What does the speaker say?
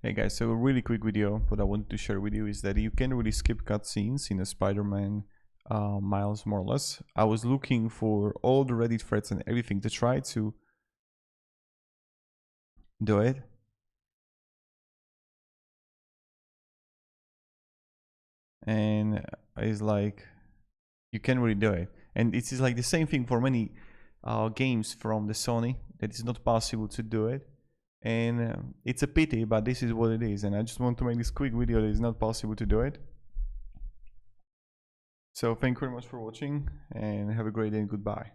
Hey guys, so a really quick video what I wanted to share with you is that you can really skip cutscenes in a Spider-Man Miles Morales. I was looking for all the Reddit threads and everything to try to do it. And it's like, you can't really do it. And it is like the same thing for many games from the Sony, that it's not possible to do it. And it's a pity, but this is what it is. And I just want to make this quick video that it's not possible to do it. So thank you very much for watching and have a great day and goodbye.